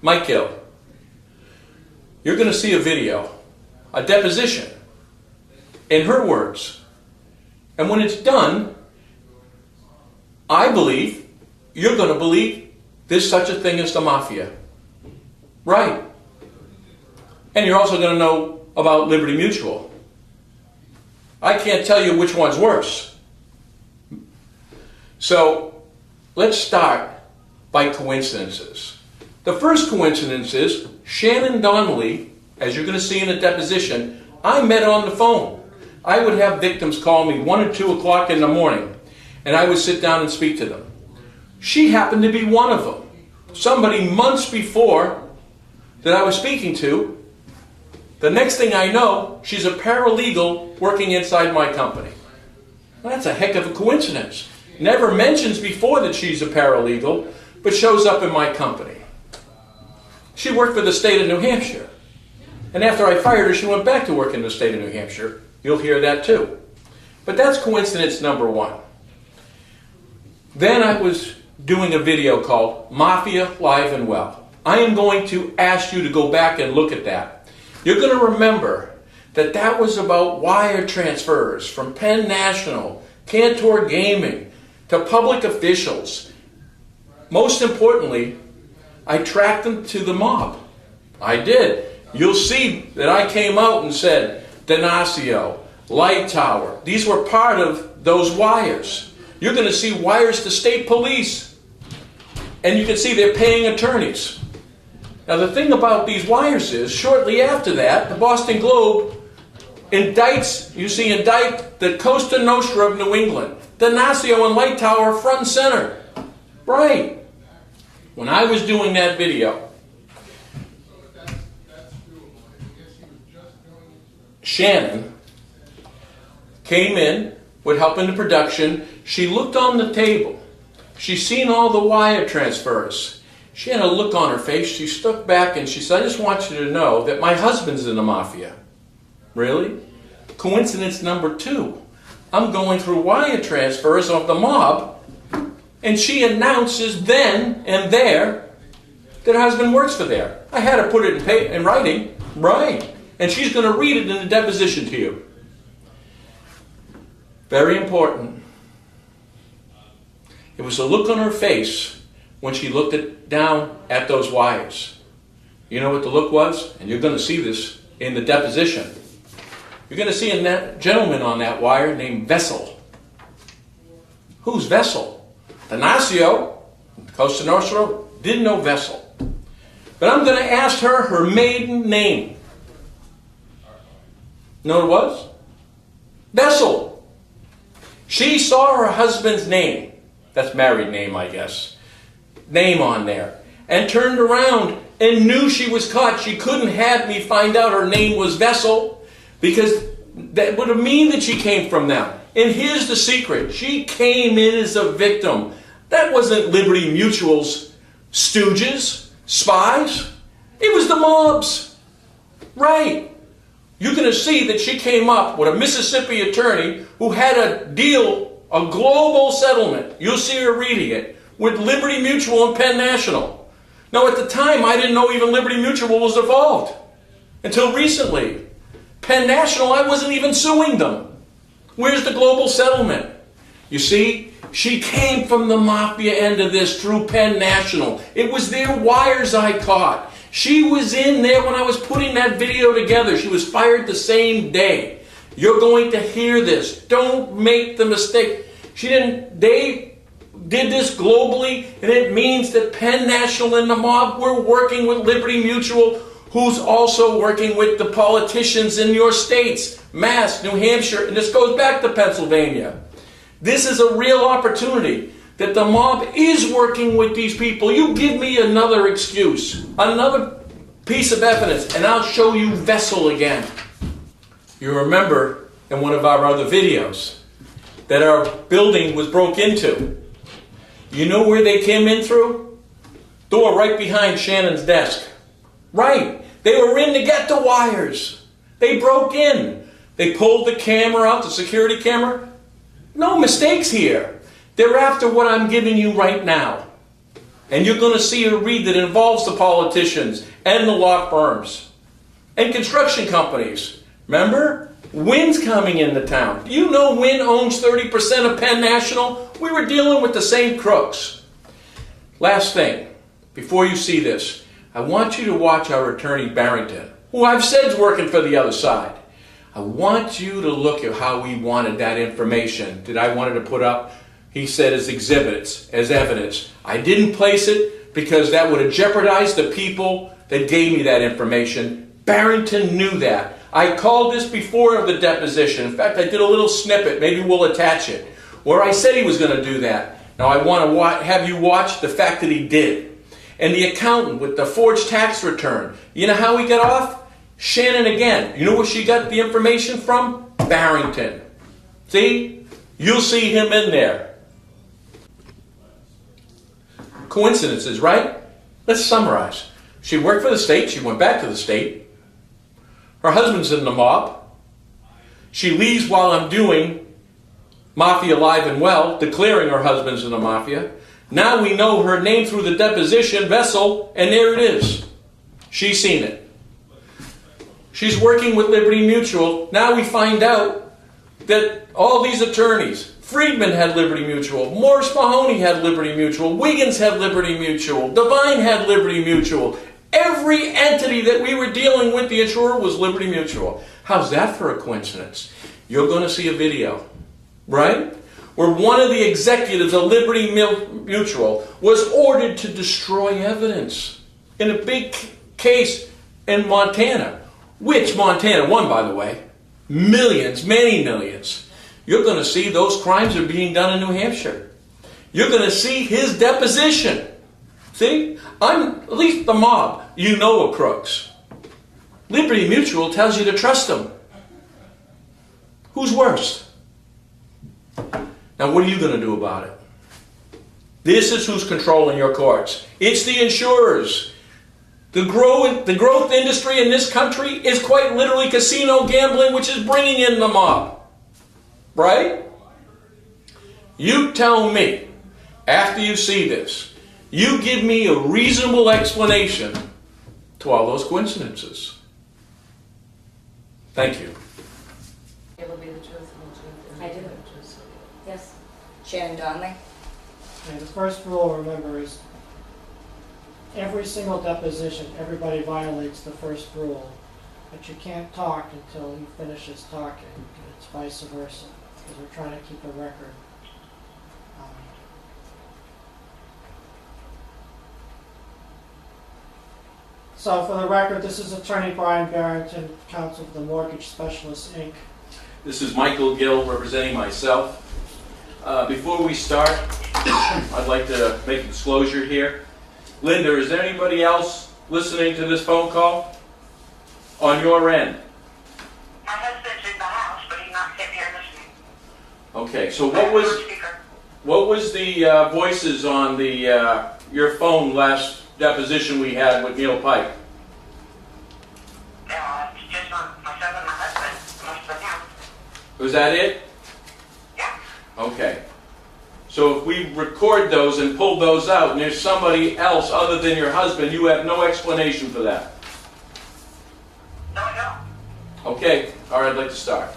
Mike Gill, you're going to see a video, a deposition, in her words. And when it's done, I believe you're going to believe there's such a thing as the mafia. Right. And you're also going to know about Liberty Mutual. I can't tell you which one's worse. So let's start by coincidences. The first coincidence is Shannon Donnelly, as you're going to see in the deposition, I met on the phone. I would have victims call me 1 or 2 o'clock in the morning, and I would sit down and speak to them. She happened to be one of them. Somebody months before that I was speaking to. The next thing I know, she's a paralegal working inside my company. Well, that's a heck of a coincidence. Never mentions before that she's a paralegal, but shows up in my company. She worked for the state of New Hampshire. And after I fired her, she went back to work in the state of New Hampshire. You'll hear that too. But that's coincidence number one. Then I was doing a video called Mafia Live and Well. I am going to ask you to go back and look at that. You're going to remember that that was about wire transfers from Penn National, Cantor Gaming, to public officials. Most importantly, I tracked them to the mob. I did. You'll see that I came out and said, Donacio, Light Tower, these were part of those wires. You're going to see wires to state police. And you can see they're paying attorneys. Now the thing about these wires is, shortly after that, the Boston Globe indict the Costa Nostra of New England. Donacio and Light Tower front and center. Right. When I was doing that video, Shannon came in with help in the production. She looked on the table. She seen all the wire transfers. She had a look on her face. She stood back and she said, I just want you to know that my husband's in the mafia. Really? Coincidence number two. I'm going through wire transfers of the mob, and she announces then and there that her husband works for there. I had her put it in writing. Right. And she's going to read it in the deposition to you. Very important. It was a look on her face when she looked down at those wires. You know what the look was? And you're going to see this in the deposition. You're going to see a gentleman on that wire named Vessel. Who's Vessel? Donacio, Costa Nostra, didn't know Vessel. But I'm going to ask her maiden name. Know what it was? Vessel. She saw her husband's name. That's married name, I guess. Name on there. And turned around and knew she was caught. She couldn't have me find out her name was Vessel, because that would mean that she came from them. And here's the secret. She came in as a victim. That wasn't Liberty Mutual's stooges, spies. It was the mob's. Right. You're going to see that she came up with a Mississippi attorney who had a deal, a global settlement. You'll see her reading it, with Liberty Mutual and Penn National. Now, at the time, I didn't know even Liberty Mutual was involved. Until recently. Penn National, I wasn't even suing them. Where's the global settlement? You see, she came from the mafia end of this through Penn National. It was their wires I caught. She was in there when I was putting that video together. She was fired the same day. You're going to hear this. Don't make the mistake. They did this globally, and it means that Penn National and the mob were working with Liberty Mutual, who's also working with the politicians in your states, Mass, New Hampshire, and this goes back to Pennsylvania. This is a real opportunity that the mob is working with these people. You give me another excuse, another piece of evidence, and I'll show you Vessel again. You remember in one of our other videos that our building was broke into. You know where they came in through? Door right behind Shannon's desk. Right. They were in to get the wires. They broke in. They pulled the camera out, the security camera. No mistakes here. They're after what I'm giving you right now. And you're going to see a read that involves the politicians and the law firms and construction companies. Remember? Wynn's coming into town. Do you know Wynn owns 30% of Penn National? We were dealing with the same crooks. Last thing, before you see this, I want you to watch our attorney Barrington, who I've said is working for the other side. I want you to look at how we wanted that information that I wanted to put up. He said as exhibits, as evidence. I didn't place it because that would have jeopardized the people that gave me that information. Barrington knew that. I called this before of the deposition. In fact, I did a little snippet. Maybe we'll attach it. Where I said he was going to do that. Now I want to have you watch the fact that he did. And the accountant with the forged tax return. You know how he got off? Shannon again. You know where she got the information from? Barrington. See? You'll see him in there. Coincidences, right? Let's summarize. She worked for the state. She went back to the state. Her husband's in the mob. She leaves while I'm doing Mafia Alive and Well, declaring her husband's in the Mafia. Now we know her name through the deposition, Vessel, and there it is. She's seen it. She's working with Liberty Mutual. Now we find out that all these attorneys, Friedman had Liberty Mutual, Morris Mahoney had Liberty Mutual, Wiggins had Liberty Mutual, Devine had Liberty Mutual. Every entity that we were dealing with, the insurer, was Liberty Mutual. How's that for a coincidence? You're going to see a video, right? Where one of the executives of Liberty Mutual was ordered to destroy evidence in a big case in Montana, which Montana won, by the way. Millions, many millions. You're going to see those crimes are being done in New Hampshire. You're going to see his deposition. See? At least the mob, you know, are crooks. Liberty Mutual tells you to trust them. Who's worse? Now, what are you going to do about it? This is who's controlling your courts. It's the insurers. The growth industry in this country is quite literally casino gambling, which is bringing in the mob. Right? You tell me, after you see this, you give me a reasonable explanation to all those coincidences. Thank you. It will be the truth and the truth. I do. The truth. Yes. Shannon Donnelly? And the first rule, remember, is every single deposition, everybody violates the first rule. But you can't talk until he finishes talking, and it's vice versa, because we're trying to keep a record. So for the record, this is Attorney Brian Barrington, counsel for the Mortgage Specialists, Inc. This is Michael Gill representing myself. Before we start, I'd like to make a disclosure here. Linda, is there anybody else listening to this phone call on your end? My husband's in the house, but he's not sitting here listening. Okay, so what was the voices on the your phone last deposition we had with Neil Pike? It's just myself and my husband. Most of the time. Was that it? Yeah. Okay. So if we record those and pull those out and there's somebody else other than your husband, you have no explanation for that? No, I don't. Okay. All right, I'd like to start.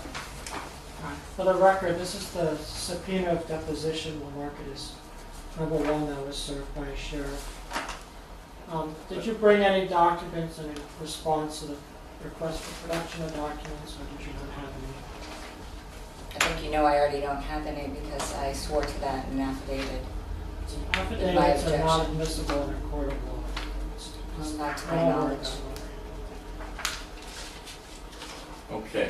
For the record, this is the subpoena of deposition. The record is number 1 that was served by a sheriff. Did you bring any documents in response to the request for production of documents, or did you not have any? I think you know I already don't have any because I swore to that in an affidavit. Affidavits are not admissible in a court of law. It's not to my knowledge. Okay.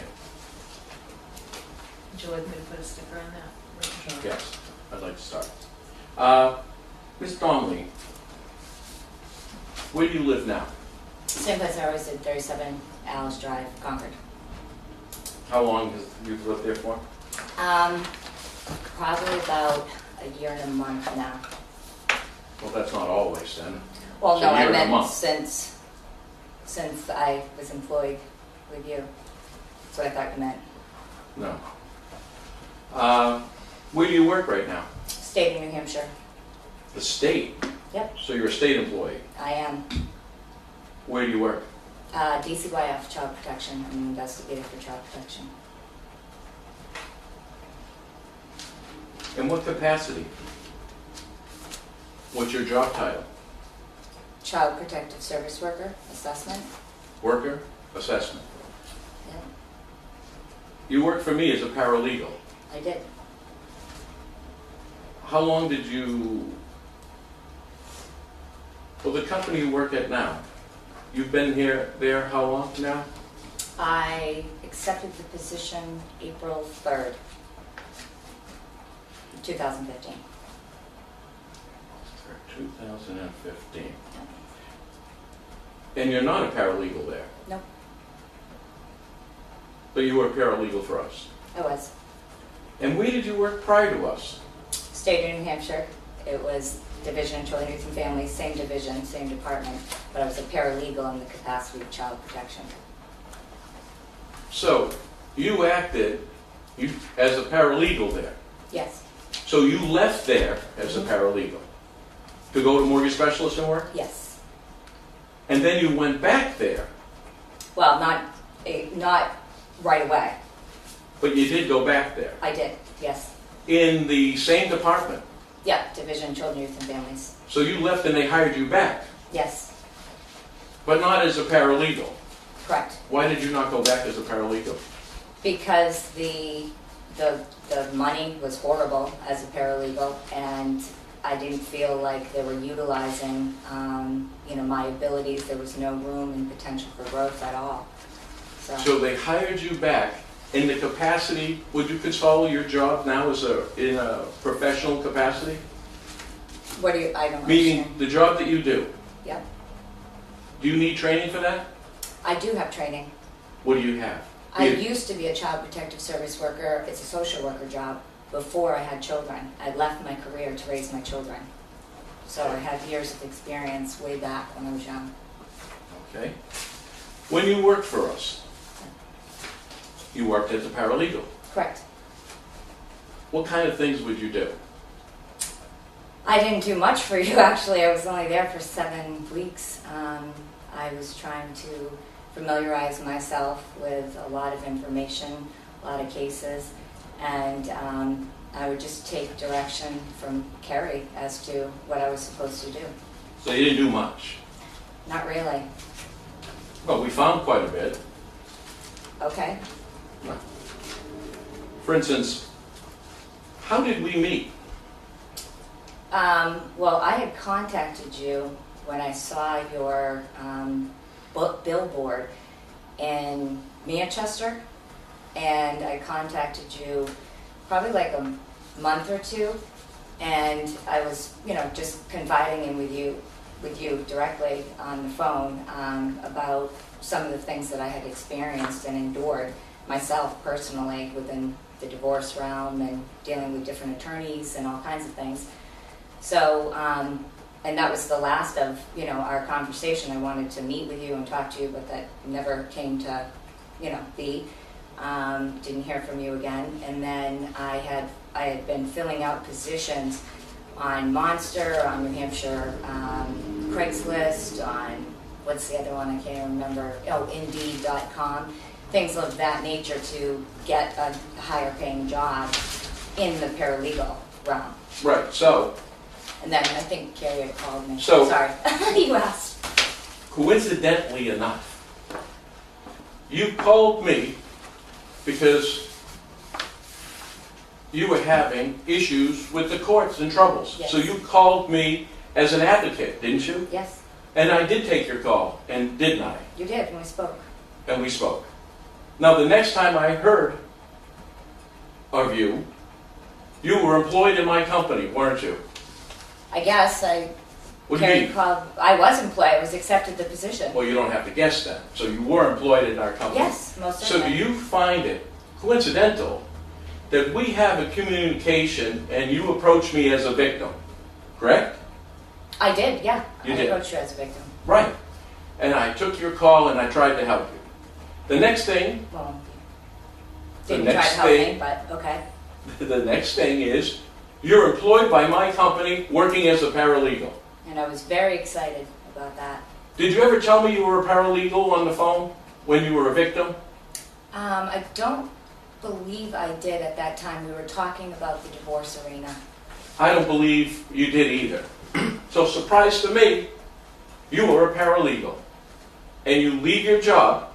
Would you like me to put a sticker on that? Yes, I'd like to start. Ms. Donnelly, where do you live now? Same place I always did, 37 Alice Drive, Concord. How long have you lived there for? Probably about a year and a month now. Well, that's not always then. Well, So no, a year I and a meant month. since I was employed with you. That's what I thought you meant. No. Where do you work right now? State of New Hampshire. The state. Yep, So you're a state employee. I am. Where do you work? DCYF Child Protection. I'm an investigator for Child Protection. In what capacity? What's your job title? Child Protective Service Worker Assessment. Worker? Assessment. Yep, You worked for me as a paralegal. I did. How long did you... Well, the company you work at now, you've been there how long now? I accepted the position April 3rd, 2015. 2015. And you're not a paralegal there, Nope, but you were a paralegal for us. I was. And where did you work prior to us? State of New Hampshire. It was Division of Children, Youth and Families, same division, same department, but I was a paralegal in the capacity of child protection. So, you acted as a paralegal there. Yes, So you left there as a paralegal to go to mortgage specialist and work? yes. And then you went back there, Well, not right away. but you did go back there. I did, yes. In the same department. Yeah, Division of Children, Youth and Families. So you left and they hired you back, Yes, but not as a paralegal. correct. Why did you not go back as a paralegal? Because the money was horrible as a paralegal, and I didn't feel like they were utilizing, my abilities. There was no room and potential for growth at all. So they hired you back in the capacity, would you call your job now in a professional capacity? What do you? I don't Meaning understand. the job that you do. Yep. Do you need training for that? I do have training. What do you have? I You- used to be a child protective service worker. It's a social worker job before I had children. I left my career to raise my children. So I had years of experience way back when I was young. Okay. When you worked for us, you worked as a paralegal. Correct. What kind of things would you do? I didn't do much for you, actually. I was only there for 7 weeks. I was trying to familiarize myself with a lot of information, a lot of cases, and I would just take direction from Kerry as to what I was supposed to do. So you didn't do much. Not really. Well, we found quite a bit. Okay. For instance, how did we meet? Well, I had contacted you when I saw your billboard in Manchester, and I contacted you probably like a month or two, and I was, just confiding in with you directly on the phone about some of the things that I had experienced and endured myself personally within the divorce realm and dealing with different attorneys and all kinds of things. So, and that was the last of, our conversation. I wanted to meet with you and talk to you, but that never came to, be. Didn't hear from you again. And then I had been filling out positions on Monster, on New Hampshire Craigslist, on, what's the other one, I can't even remember, Indeed.com, things of that nature to get a higher paying job in the paralegal realm. Right, so And then I think Carrie had called me. So- Sorry, you asked. coincidentally enough, you called me because you were having issues with the courts and troubles. Yes. So you called me as an advocate, didn't you? Yes, And I did take your call, and didn't I? you did, and we spoke. And we spoke. Now, the next time I heard of you, you were employed in my company, weren't you? I guess What do you Carrie mean? called, I was employed, I was accepted the position. Well, you don't have to guess that. So you were employed in our company. Yes, most So do certainly. you find it coincidental that we have a communication and you approach me as a victim, correct? I did, yeah. You I did. approached you as a victim. Right. And I took your call and I tried to help you. The next thing, Well, The didn't try to next help thing- me, but okay. the next thing is you're employed by my company working as a paralegal. and I was very excited about that. Did you ever tell me you were a paralegal on the phone when you were a victim? I don't believe I did at that time. We were talking about the divorce arena. I don't believe you did either. So surprise to me, you were a paralegal. And you leave your job,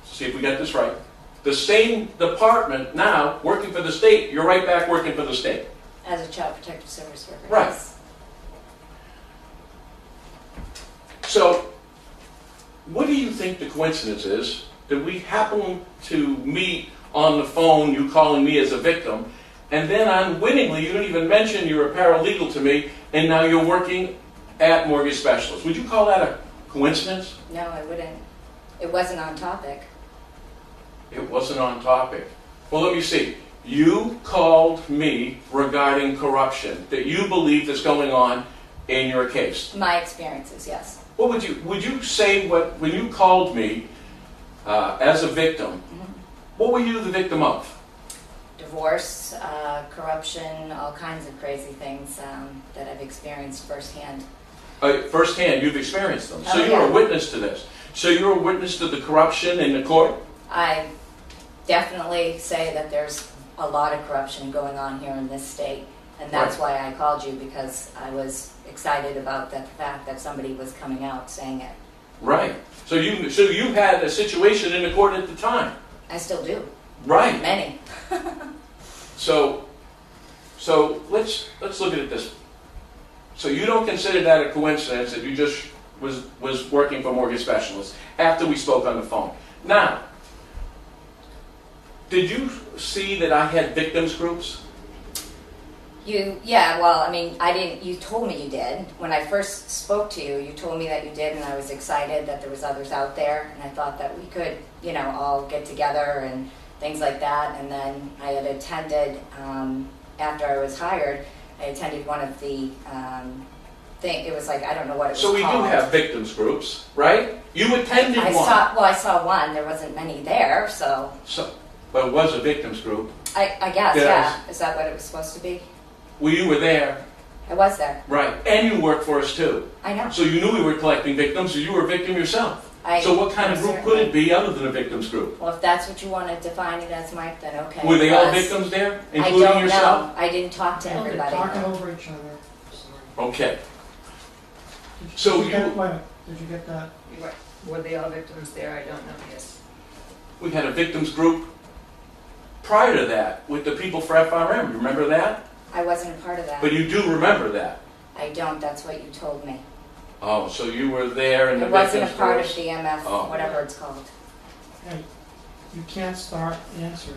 see if we got this right, the same department now, working for the state, you're right back working for the state. As a child protective service worker. Right. Yes. So, what do you think the coincidence is that we happen to meet on the phone, you calling me as a victim, and then unwittingly, you don't even mention you're a paralegal to me, and now you're working at Mortgage Specialist. Would you call that a coincidence? No, I wouldn't. It wasn't on topic. It wasn't on topic. Well, let me see. You called me regarding corruption that you believe is going on in your case. My experiences, yes. What would you say when you called me as a victim, what were you the victim of? Divorce, corruption, all kinds of crazy things that I've experienced firsthand. Firsthand, you've experienced them. So Oh, you're yeah. a witness to this. So you're a witness to the corruption in the court? I definitely say that there's a lot of corruption going on here in this state, and that's why I called you, because I was excited about the fact that somebody was coming out saying it. Right. So you had a situation in the court at the time? I still do. Right. Many. So let's look at it this. So you don't consider that a coincidence that you just was working for Mortgage Specialist after we spoke on the phone. Now, did you see that I had victims groups? Yeah, well, I mean, I didn't, you told me you did. When I first spoke to you, you told me that you did, and I was excited that there was others out there, and I thought that we could, all get together and things like that. And then I had attended, after I was hired, I attended one of the, it was like, I don't know what it was So we called. do have victims groups, right? You attended I one. I saw one, there wasn't many there, so, But it was a victims group. I guess, Yes. yeah. Is that what it was supposed to be? Well, you were there, I was there. right? And you worked for us too. I know. So you knew we were collecting victims, so you were a victim yourself. So what kind of group could it be other than a victims group? Well, if that's what you want to define it as, Mike, then okay. Were they all Because victims there, I including don't yourself? know. I didn't talk to Okay, everybody. talking over each other. Sorry. Okay. Did So did you get, you- wait a minute, did you get that? Were they all victims there? I don't know, yes. We had a victims group prior to that with the people for FRM. Remember that? I wasn't a part of that. But you do remember that. I don't. That's what you told me. Oh, so you were there in the I wasn't victims a part groups. of the MF, Oh. whatever it's called. Hey, you can't start answering.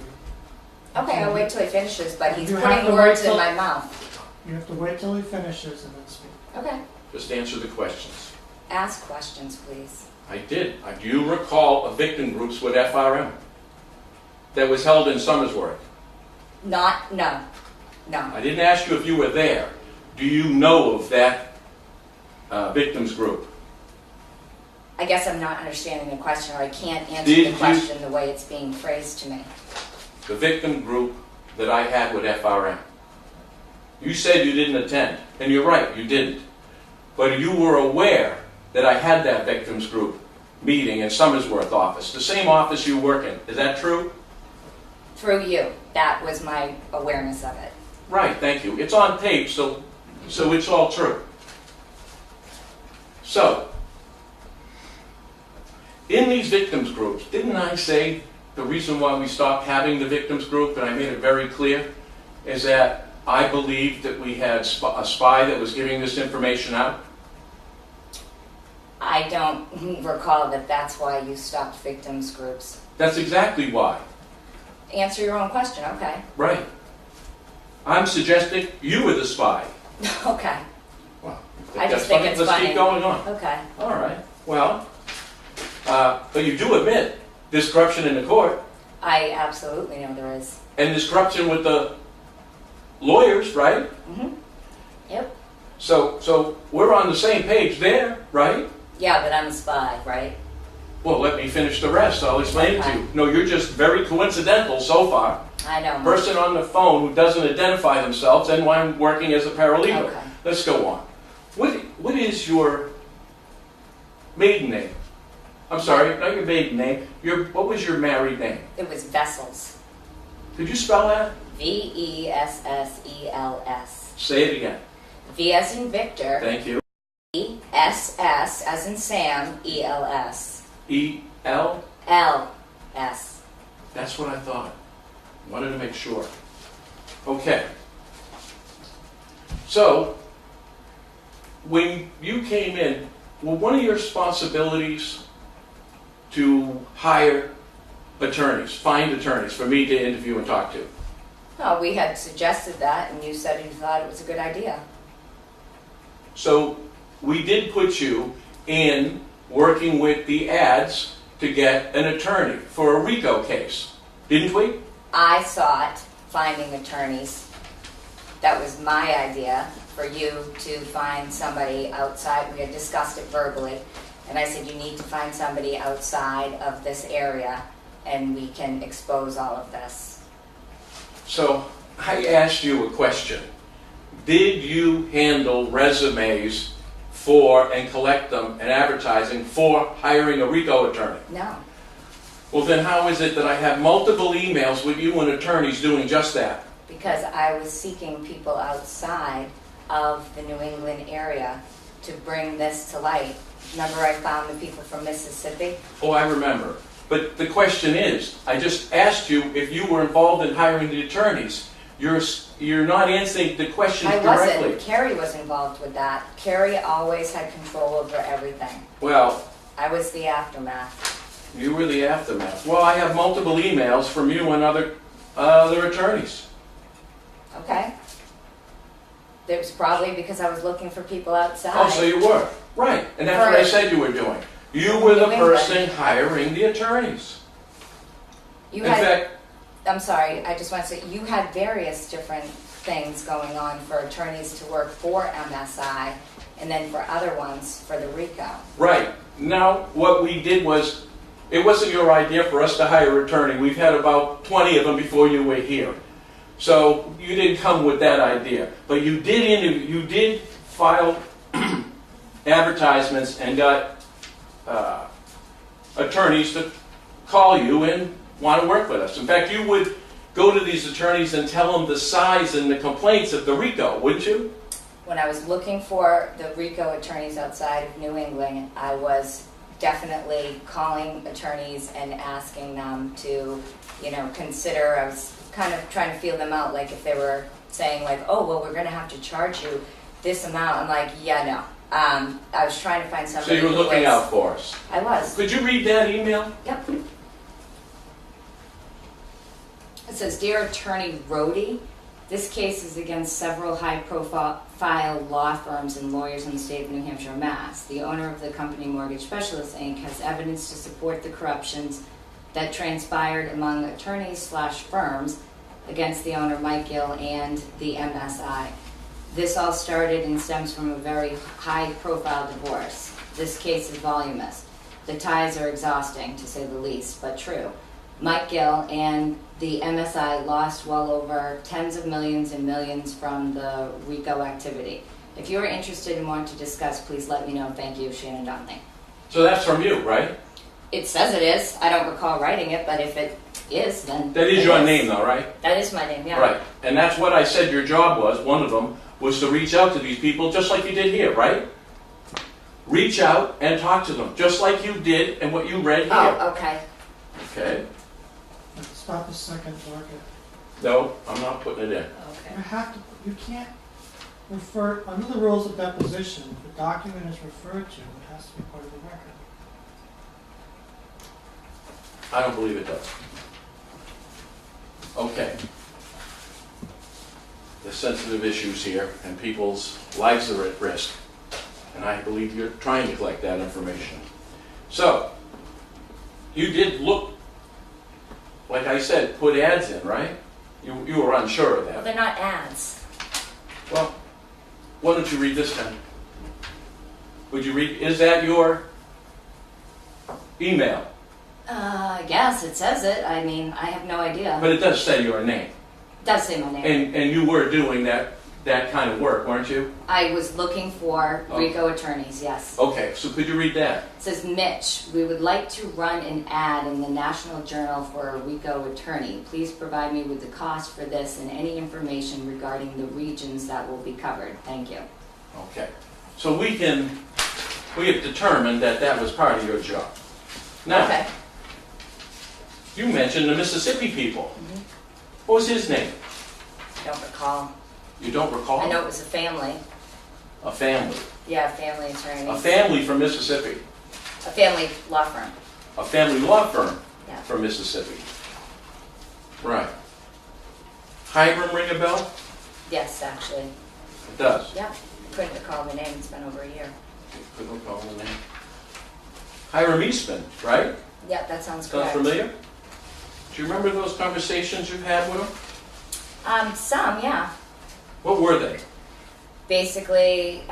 Okay, I'll wait till he finishes, but he's You have putting to words wait in till- my mouth. You have to wait till he finishes and then speak. Okay. Just answer the questions. Ask questions, please. I did. Do you recall a victim groups with FRM that was held in Somersworth? No. I didn't ask you if you were there. Do you know of that victims group? I guess I'm not understanding the question, or I can't answer Did the you- question the way it's being phrased to me. The victim group that I had with FRM. You said you didn't attend, and you're right, you didn't. But you were aware that I had that victims group meeting in Somersworth office, the same office you work in. Is that true? Through you. That was my awareness of it. Right, thank you. It's on tape, so it's all true. So, in these victims groups, didn't I say the reason why we stopped having the victims group, and I made it very clear, is that I believed that we had a spy that was giving this information out? I don't recall that that's why you stopped victims groups. That's exactly why. Answer your own question, okay. Right. I'm suggesting you were the spy. Okay, Well, I just think it's Let's funny. keep going on. okay. All right. Well, but you do admit there's corruption in the court, I absolutely know there is. and there's corruption with the lawyers, right? Yep. So we're on the same page there, right? Yeah, but I'm a spy, right? Well, let me finish the rest. I'll explain it to you. No, you're just very coincidental so far. I know. Person on the phone who doesn't identify themselves and why I'm working as a paralegal. Okay. Let's go on. What is your maiden name? I'm sorry, not your maiden name. What was your married name? It was Vessels. Could you spell that? Vessels. Say it again. V as in Victor. Thank you. SS as in Sam. ELS. E-L? LS. That's what I thought. Wanted to make sure. Okay. So, when you came in, were one of your responsibilities to hire attorneys, find attorneys for me to interview and talk to? No, we had suggested that, and you said you thought it was a good idea. So, we did put you in working with the ads to get an attorney for a RICO case, didn't we? I sought finding attorneys. That was my idea, for you to find somebody outside. We had discussed it verbally, and I said, you need to find somebody outside of this area, and we can expose all of this. So, I asked you a question. Did you handle resumes for and collect them and advertising for hiring a RICO attorney? No. Well, then how is it that I have multiple emails with you and attorneys doing just that? Because I was seeking people outside of the New England area to bring this to light. Remember, I found the people from Mississippi? Oh, I remember. But the question is, I just asked you if you were involved in hiring the attorneys. You're not answering the question I directly. wasn't. Carrie was involved with that. Carrie always had control over everything. Well, I was the aftermath. you were the aftermath. Well, I have multiple emails from you and other attorneys. Okay? It was probably because I was looking for people outside. Oh, so you were. Right. And that's what I said you were doing. You were the New England. person hiring the attorneys. You In had, fact, I'm sorry, I just want to say, you had various different things going on for attorneys to work for MSI, and then for other ones for the RICO. right. Now, what we did was, it wasn't your idea for us to hire an attorney. We've had about 20 of them before you were here. So you didn't come with that idea. But you did file advertisements and got attorneys to call you and want to work with us. In fact, you would go to these attorneys and tell them the size and the complaints of the RICO, wouldn't you? When I was looking for the RICO attorneys outside of New England, I was definitely calling attorneys and asking them to, consider. I was kind of trying to feel them out, like if they were saying like, oh, well, we're going to have to charge you this amount. I'm like, yeah, no. I was trying to find So somebody you were who looking was- out for us. I was. Could you read that email? Yep. It says, Dear Attorney Rohde, this case is against several high-profile law firms and lawyers in the state of New Hampshire, Mass. The owner of the company Mortgage Specialists, Inc. has evidence to support the corruptions that transpired among attorneys/firms against the owner, Mike Gill, and the MSI. This all started and stems from a very high-profile divorce. This case is voluminous. The ties are exhausting, to say the least, but true. Mike Gill and the MSI lost well over tens of millions and millions from the RICO activity. If you are interested and want to discuss, please let me know. Thank you, Shannon Donnelly. So that's from you, right? It says it is. I don't recall writing it, but if it is, then That is it your name, though, right? That is my name, yeah. Right. And that's what I said your job was, one of them, was to reach out to these people just like you did here, right? Reach out and talk to them, just like you did and what you read here. Oh, okay. Okay? Stop a second, Margaret. No, I'm not putting it in. Okay. You can't refer, under the rules of deposition, if the document is referred to, it has to be part of the record. I don't believe it does. Okay. There's sensitive issues here, and people's lives are at risk. And I believe you're trying to collect that information. So, you did look, like I said, put ads in, right? You were unsure of Well, that. they're not ads. Well, why don't you read this then? Would you read, is that your email? I guess it says it. I mean, I have no idea. But it does say your name. It does say my name. And you were doing that that kind of work, weren't you? I was looking for Oh. RICO attorneys, yes. Okay, so could you read that? It says, Mitch, we would like to run an ad in the National Journal for a RICO attorney. Please provide me with the cost for this and any information regarding the regions that will be covered. Thank you. Okay, so we have determined that that was part of your job. Now, Okay. you mentioned the Mississippi people. What was his name? Don't recall. You don't recall? I know it was a family. A family. Yeah, family attorney. A family from Mississippi. A family law firm. A family law firm Yeah. from Mississippi. Right. Hiram ring a bell? Yes, actually. It does. Yeah. Couldn't recall the name. It's been over a year. Couldn't recall the name. Hiram Eastman, right? Yeah, that sounds Sounds correct. familiar? Do you remember those conversations you've had with him? Some, yeah. What were they? Basically,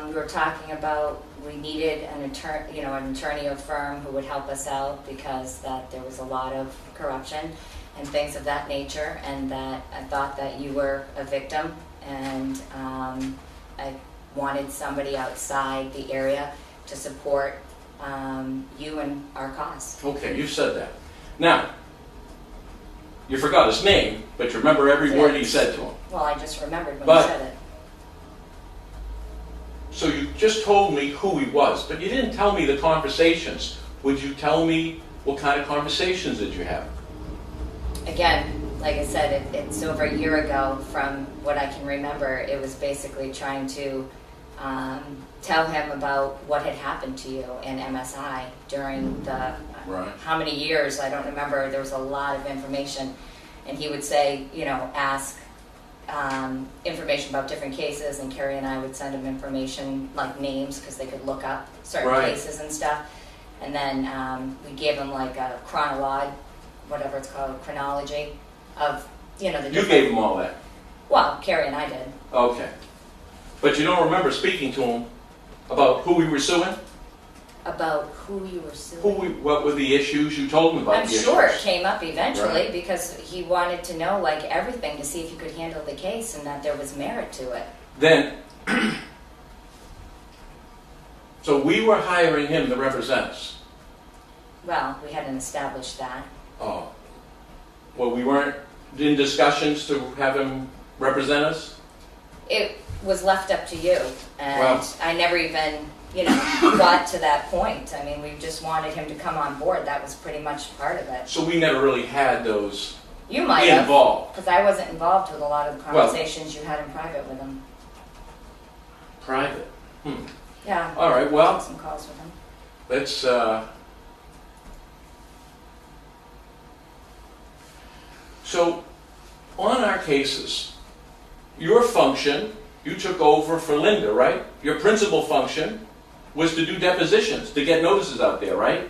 we were talking about we needed an attorney or firm who would help us out because that there was a lot of corruption and things of that nature, and that I thought that you were a victim, and I wanted somebody outside the area to support you and our cause. Okay, you said that. Now, you forgot his name, but you remember every word he said to him. Well, I just remembered when But- you said it. So you just told me who he was, but you didn't tell me the conversations. Would you tell me what kind of conversations did you have? Again, like I said, it's over a year ago. From what I can remember, it was basically trying to tell him about what had happened to you in MSI during the Right. how many years, I don't remember. There was a lot of information, and he would say, ask information about different cases, and Carrie and I would send him information like names because they could look up certain Right. cases and stuff. And then we gave him like a whatever it's called, chronology of the You different. gave him all that. Well, Carrie and I did. Okay. But you don't remember speaking to him about who we were suing? About who you were suing. What were the issues? You told him about I'm the sure it issues. came up eventually Right. because he wanted to know like everything to see if he could handle the case and that there was merit to it. Then, so we were hiring him to represent us. Well, we hadn't established that. Oh. Well, we weren't in discussions to have him represent us? It was left up to you, and Well- I never even, got to that point. I mean, we just wanted him to come on board. That was pretty much part of it. So we never really had those You might have, involved. because I wasn't involved with a lot of the Well- conversations you had in private with him. Private. Yeah, All right, I well, took some calls with him. let's, so on our cases, your function, you took over for Linda, right? Your principal function was to do depositions, to get notices out there, right?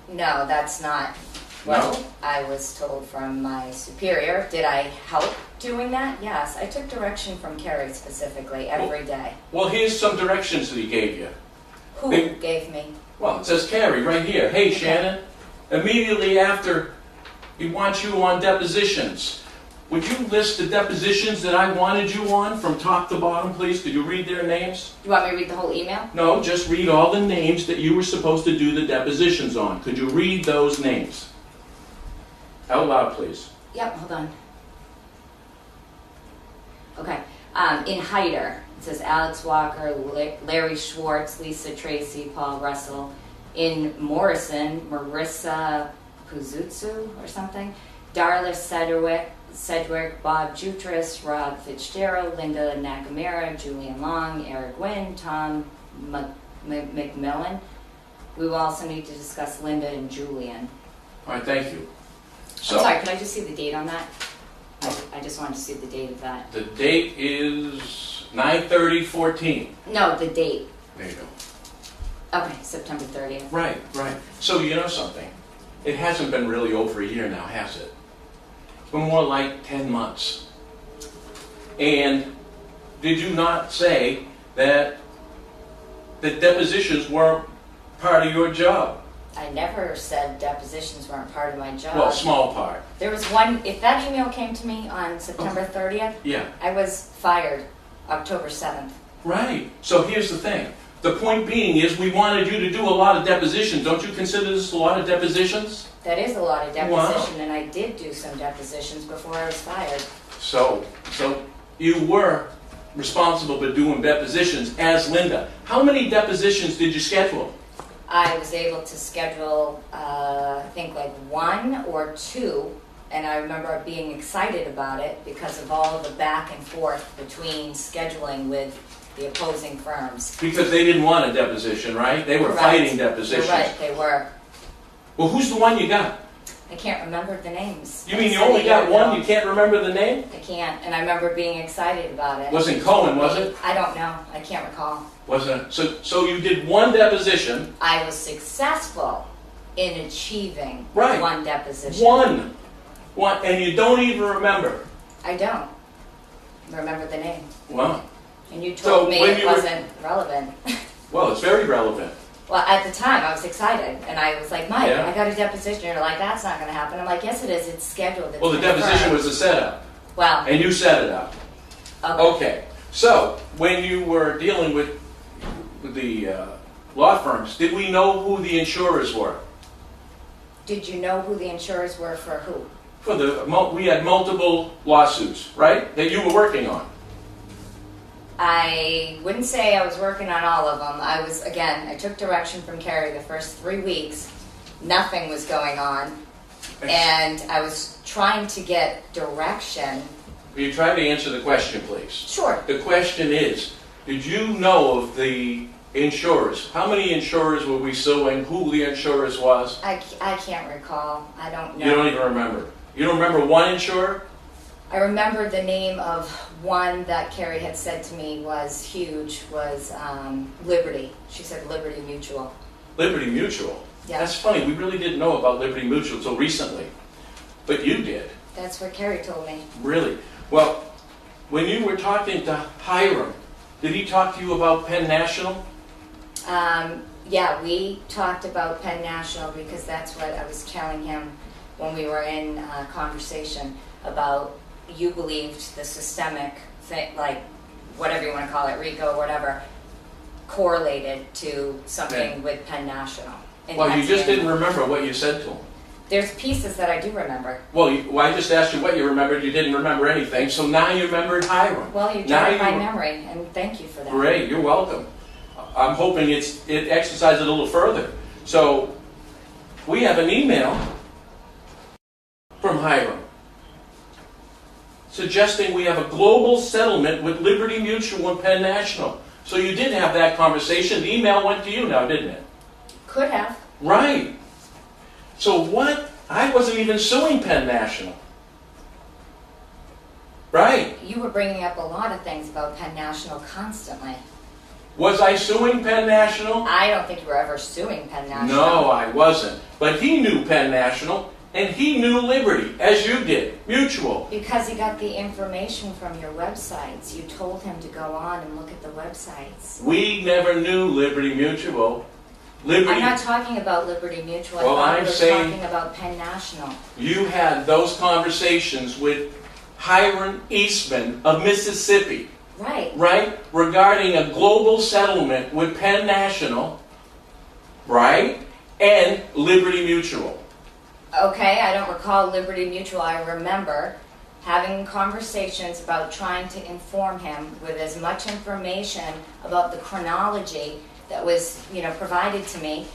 No, that's not what I was told from my superior. Did I help doing that? Yes, I took direction from Carrie specifically every day. Well, here's some directions that he gave you. Who Big- gave me? Well, it says Carrie right here. Hey, Shannon, immediately after he wants you on depositions, would you list the depositions that I wanted you on from top to bottom, please? Could you read their names? You want me to read the whole email? No, just read all the names that you were supposed to do the depositions on. Could you read those names? Out loud, please. Yep, hold on. Okay. In Hyder, it says Alex Walker, Larry Schwartz, Lisa Tracy, Paul Russell. In Morrison, Marissa Puzutsu or something. Darla Sedgwick, Bob Jutras, Rob Fitzgerald, Linda Nakamura, Julian Long, Eric Wynn, Tom McMillan. We will also need to discuss Linda and Julian. All right, thank you. I'm sorry, could I just see the date on that? I just wanted to see the date of that. The date is 9/30/14. No, the date. There you go. Okay, September 30th. Right, right. So you know something? It hasn't been really over a year now, has it? It's been more like 10 months. And did you not say that the depositions weren't part of your job? I never said depositions weren't part of my job. Well, small part. There was one, if that email came to me on September 30th, Yeah. I was fired October 7th. Right. So here's the thing. The point being is we wanted you to do a lot of depositions. Don't you consider this a lot of depositions? That is a lot of Wow. deposition, and I did do some depositions before I was fired. So you were responsible for doing depositions as Linda. How many depositions did you schedule? I was able to schedule, I think like 1 or 2, and I remember being excited about it because of all the back and forth between scheduling with the opposing firms. Because they didn't want a deposition, right? They were Correct. fighting depositions. You're right, they were. Well, who's the one you got? I can't remember the names. You mean you I said only a year got one? ago. You can't remember the name? I can't, and I remember being excited about it. Wasn't Cohen, was it? I don't know, I can't recall. Wasn't it? So you did one deposition. I was successful in achieving Right. one deposition. One, and you don't even remember. I don't remember the name. Wow. And you So told me when it you were- wasn't relevant. Well, it's very relevant. Well, at the time, I was excited, and I was like, Mike, Yeah. I got a deposition. You're like, that's not going to happen. I'm like, yes, it is. It's scheduled. It's Well, the deposition confirmed." was a setup, Well, and you set it up. okay. Okay. So when you were dealing with the law firms, did we know who the insurers were? Did you know who the insurers were for who? We had multiple lawsuits, right, that you were working on. I wouldn't say I was working on all of them. I took direction from Carrie the first 3 weeks. Nothing was going on. And I was trying to get direction. Will you try to answer the question, please? Sure. The question is, did you know of the insurers? How many insurers were we suing? Who the insurers was? I can't recall. I don't know. You don't even remember. You don't remember one insurer? I remember the name of one that Carrie had said to me was huge, was Liberty. She said Liberty Mutual. Liberty Mutual. Yeah. That's funny. We really didn't know about Liberty Mutual until recently. But you did. That's what Carrie told me. Really? Well, when you were talking to Hiram, did he talk to you about Penn National? Yeah, we talked about Penn National because that's what I was telling him when we were in conversation about you believed the systemic thing, like whatever you want to call it, RICO or whatever, correlated to something Okay. with Penn National. in Well, you just Pennsylvania. didn't remember what you said to him. There's pieces that I do remember. Well, I just asked you what you remembered. You didn't remember anything, so now you remembered Hiram. Well, you Now jogged my you- memory, and thank you for that. Great, you're welcome. I'm hoping it exercises it a little further. So, we have an email from Hiram suggesting we have a global settlement with Liberty Mutual and Penn National. So you did have that conversation. The email went to you now, didn't it? Could have. Right. So what? I wasn't even suing Penn National. Right. You were bringing up a lot of things about Penn National constantly. Was I suing Penn National? I don't think you were ever suing Penn National. No, I wasn't. But he knew Penn National, and he knew Liberty, as you did. Mutual. Because he got the information from your websites. You told him to go on and look at the websites. We never knew Liberty Mutual. Liberty, I'm not talking about Liberty Mutual. Well, I thought I'm we were saying- talking about Penn National. you had those conversations with Hiram Eastman of Mississippi, Right. right? Regarding a global settlement with Penn National, right? And Liberty Mutual. Okay, I don't recall Liberty Mutual. I remember having conversations about trying to inform him with as much information about the chronology that was, provided to me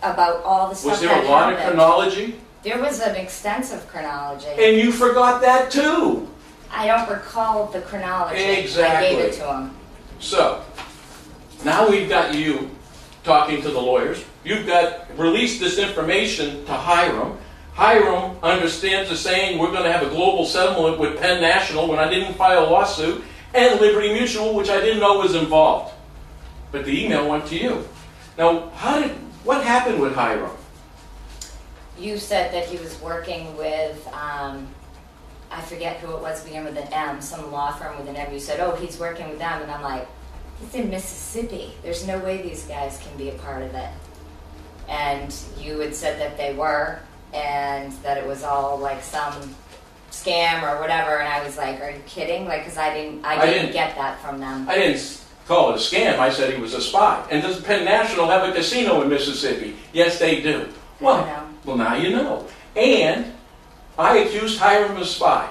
about all the stuff Was there that a lot of happened. chronology? There was an extensive chronology. And you forgot that too. I don't recall the chronology. Exactly. I gave it to him. So, now we've got you talking to the lawyers. You've got released this information to Hiram. Hiram understands the saying, we're going to have a global settlement with Penn National when I didn't file a lawsuit, and Liberty Mutual, which I didn't know was involved. But the email went to you. Now, what happened with Hiram? You said that he was working with, I forget who it was, began with an M, some law firm with an M. You said, oh, he's working with them. And I'm like, he's in Mississippi. There's no way these guys can be a part of it. and you had said that they were, and that it was all like some scam or whatever, and I was like, are you kidding? Like, because I didn't didn't- get that from them. I didn't call it a scam. I said he was a spy. And does Penn National have a casino in Mississippi? Yes, they do. I don't know. Well, now you know. And I accused Hiram of a spy.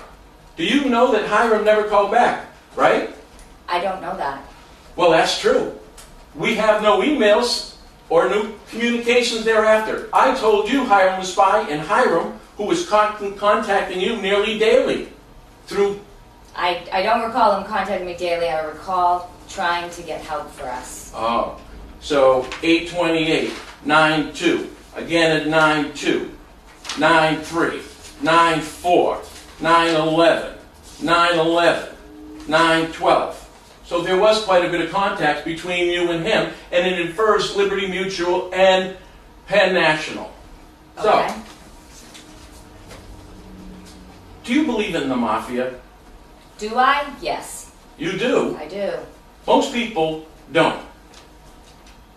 Do you know that Hiram never called back, right? I don't know that. Well, that's true. We have no emails or new communications thereafter. I told you Hiram was a spy, and Hiram, who was contacting you nearly daily through... I don't recall them contacting me daily. I recall trying to get help for us. Oh, so 828, 92, again at 92, 93, 94, 911, 911, 912. So there was quite a bit of contact between you and him, and it infers Liberty Mutual and Penn National. So, Okay. do you believe in the mafia? Do I? Yes, You do. I do. Most people don't.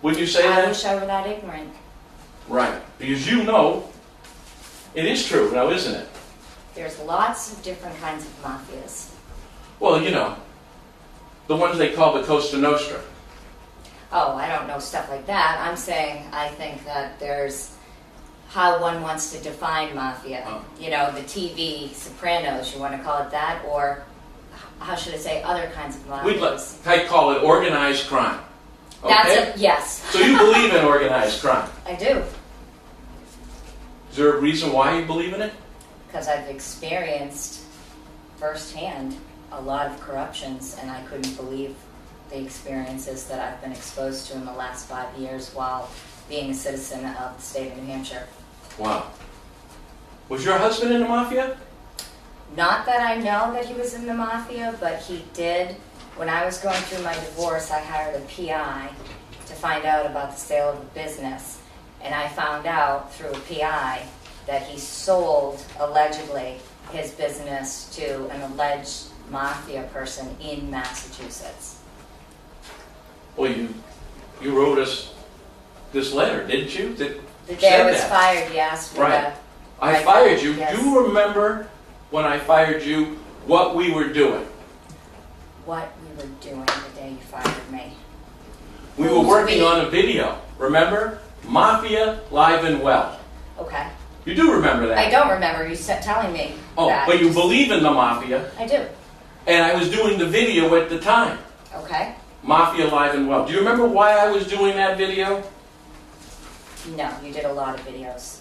Would you say I that? wish I were that ignorant. Right. Because you know it is true now, isn't it? There's lots of different kinds of mafias. Well, you know, the ones they call the Costa Nostra. Oh, I don't know stuff like that. I'm saying I think that there's how one wants to define mafia. Oh. You know, the TV Sopranos, you want to call it that, or how should I say, other kinds of mafias. I'd call it organized crime. Okay? Yes, So you believe in organized crime. I do. Is there a reason why you believe in it? Because I've experienced firsthand a lot of corruptions, and I couldn't believe the experiences that I've been exposed to in the last 5 years while being a citizen of the state of New Hampshire. Wow. Was your husband in the mafia? Not that I know that he was in the mafia, but he did. When I was going through my divorce, I hired a PI to find out about the sale of the business. And I found out through a PI that he sold, allegedly, his business to an alleged mafia person in Massachusetts. Well, you wrote us this letter, didn't you? That The day I said was that. fired, yes. For Right. I Right. fired you. Yes. Do you remember when I fired you what we were doing? what we were doing the day you fired me. We were Who's working we? on a video. Remember? Mafia Live and Well. Okay. You do remember that? I don't remember you telling me Oh, that. but you believe in the mafia, I do. and I was doing the video at the time. Okay. Mafia Live and Well. Do you remember why I was doing that video? No, you did a lot of videos.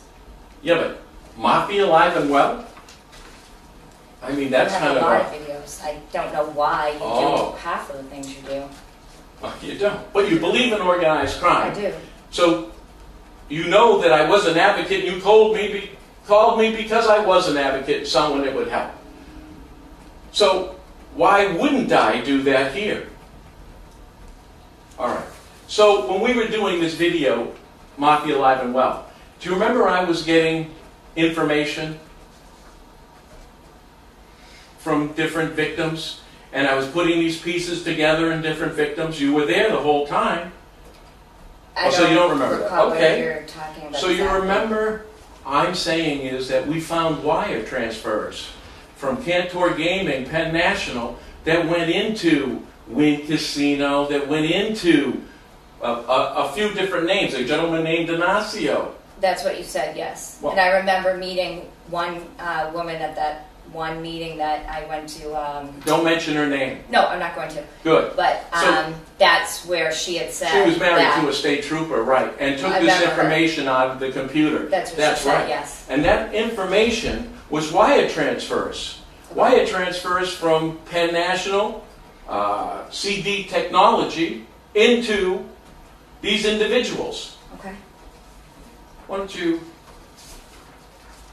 Yeah, but Mafia Live and Well? I mean, that's you kind have of a lot of videos. I don't know why you Oh. do half of the things you do. You don't. But you believe in organized crime. I do. So, you know that I was an advocate, and you called me because I was an advocate and someone that would help. So, why wouldn't I do that here? All right. So, when we were doing this video, Mafia Live and Well, do you remember I was getting information from different victims, and I was putting these pieces together in different victims? You were there the whole time. I so you don't remember that. recall Okay. what you're talking about. So you exactly. remember, I'm saying is that we found wire transfers from Cantor Gaming, Penn National, that went into Wynn Casino, that went into a few different names, a gentleman named Donacio. That's what you said, yes. Well- and I remember meeting one woman at that one meeting that I went to. Don't mention her name. No, I'm not going to. Good. But So- that's where she had said She was married that. to a state trooper, right, and took I this remember her. information out of the computer. That's what she said, right. yes. And that information was wire transfers. Wire transfers from Penn National, CD Technology, into these individuals. Okay. Why don't you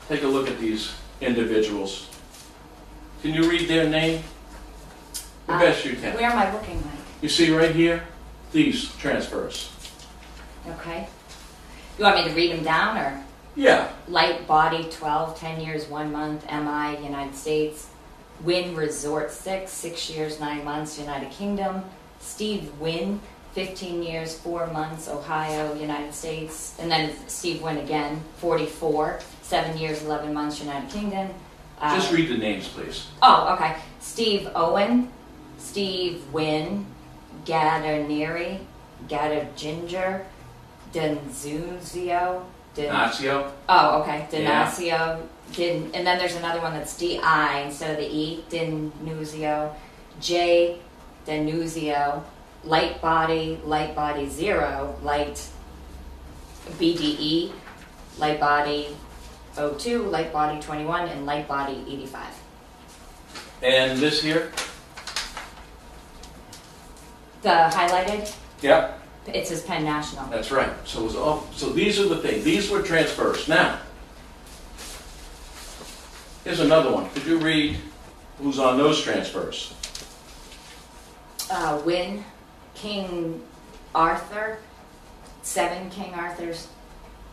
take a look at these individuals? Can you read their name? The best you can. Where am I looking like? You see right here? These transfers. Okay. You want me to read them down or? Yeah. Light Body 12, 10 years, 1 month, MI, United States. Wynn Resort 6, 6 years, 9 months, United Kingdom. Steve Wynn, 15 years, 4 months, Ohio, United States. And then Steve Wynn again, 44, 7 years, 11 months, United Kingdom. Just read the names, please. Oh, okay. Steve Owen, Steve Wynn, Gadaneri, Ginger, Denzuzio. Ignacio? Oh, okay. Yeah. Denacio. And then there's another one that's D-I instead of the E. Denuzio. J. Denuzio. Light Body 0. Light BDE. Light Body 02. Light Body 21. And Light Body 85. And this here? The highlighted, Yep. it says Penn National. That's right. So, so these are the things. These were transfers. Now, here's another one. Could you read who's on those transfers? Wynn, King Arthur, 7 King Arthurs,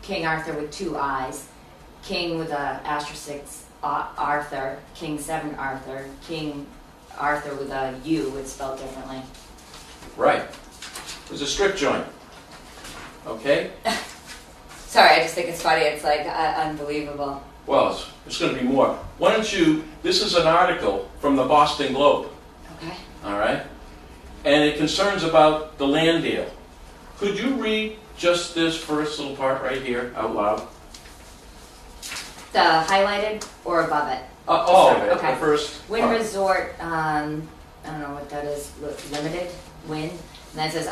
King Arthur with 2 I's, King with a asterisk Arthur, King 7 Arthur, King Arthur with a U, it's spelled differently. Right. It was a strip joint. Okay? Sorry, I just think it's funny, it's like unbelievable. Well, it's going to be more. Why don't you, this is an article from the Boston Globe, Okay. all right? And it concerns about the land deal. Could you read just this first little part right here out loud? The highlighted or above it? All of it, Okay. the first Wynn part. Resort, I don't know what that is, limited, Wynn. And then it says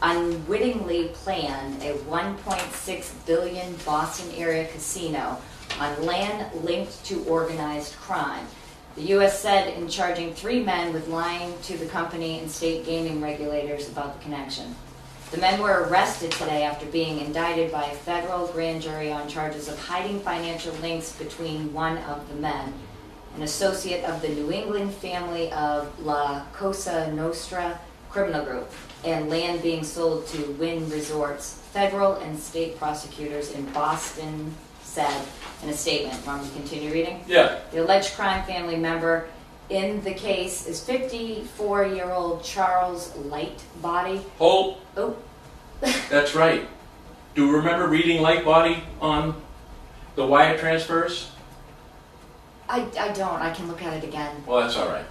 unwittingly planned a $1.6 billion Boston area casino on land linked to organized crime. The U.S. said in charging 3 men with lying to the company and state gaming regulators about the connection. The men were arrested today after being indicted by a federal grand jury on charges of hiding financial links between one of the men, an associate of the New England family of La Cosa Nostra criminal group, and land being sold to Wynn Resorts. Federal and state prosecutors in Boston said in a statement. Want me to continue reading? Yeah. The alleged crime family member in the case is 54-year-old Charles Lightbody. Hold. Oh, That's right. Do you remember reading Lightbody on the wire transfers? I don't. I can look at it again. Well, that's all right.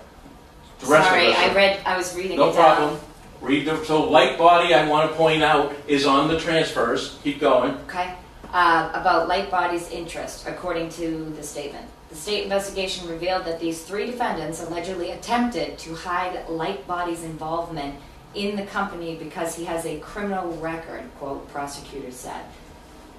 The rest Sorry, of us are- I was reading No it problem. down. Read the, so Lightbody, I want to point out, is on the transfers. Keep going. Okay. About Lightbody's interest, according to the statement. The state investigation revealed that these 3 defendants allegedly attempted to hide Lightbody's involvement in the company because he has a criminal record, quote, prosecutors said.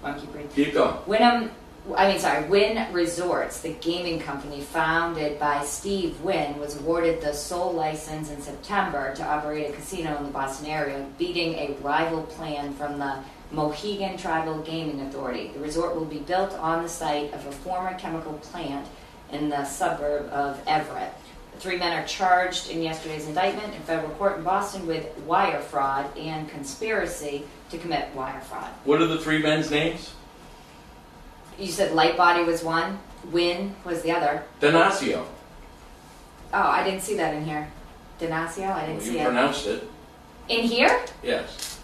Want to keep reading? Keep going. Wynn Resorts, the gaming company founded by Steve Wynn, was awarded the sole license in September to operate a casino in the Boston area, beating a rival plan from the Mohegan Tribal Gaming Authority. The resort will be built on the site of a former chemical plant in the suburb of Everett. The 3 men are charged in yesterday's indictment in federal court in Boston with wire fraud and conspiracy to commit wire fraud. What are the 3 men's names? You said Lightbody was one, Wynn was the other. Denacio. Oh, I didn't see that in here. Denacio, I didn't Well, see you it. pronounced it. In here? Yes.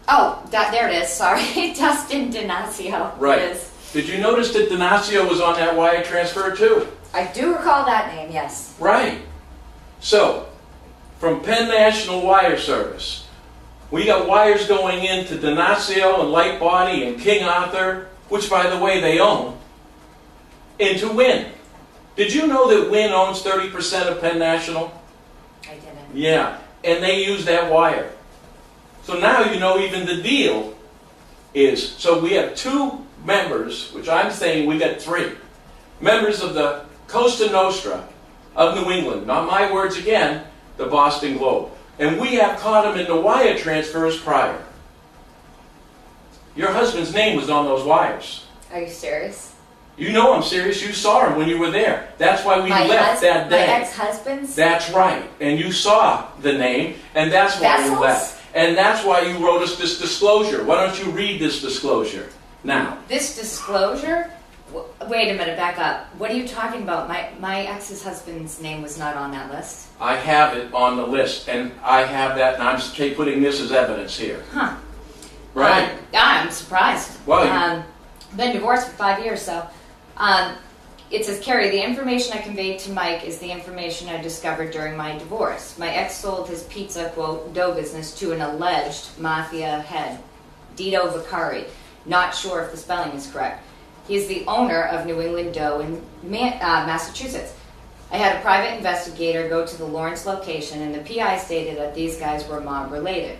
Oh, there it is. Sorry, Dustin Denacio. Right. It is. Did you notice that Denacio was on that wire transfer too? I do recall that name. Yes. Right. So, from Penn National Wire Service, we got wires going into Denacio and Lightbody and King Arthur, which by the way they own, into Wynn. Did you know that Wynn owns 30% of Penn National? I didn't. Yeah, and they use that wire. So now you know even the deal is, so we have 2 members, which I'm saying we got 3, members of the Cosa Nostra of New England, not my words again, the Boston Globe. And we have caught them in the wire transfers prior. Your husband's name was on those wires. Are you serious? You know I'm serious, you saw him when you were there. That's why we left that day. My ex-husband's? That's right. And you saw the name, and that's why you Vessels? left. And that's why you wrote us this disclosure. Why don't you read this disclosure now? This disclosure Wait a minute, back up. What are you talking about? My ex's husband's name was not on that list. I have it on the list, and I have that, and I'm putting this as evidence here. Huh. Right? I'm surprised. Well, Been divorced for 5 years, so. It says, Carrie, the information I conveyed to Mike is the information I discovered during my divorce. My ex sold his pizza, quote, dough business to an alleged mafia head, Dito Vicari. Not sure if the spelling is correct. He is the owner of New England Dough in Massachusetts. I had a private investigator go to the Lawrence location, and the PI stated that these guys were mob-related.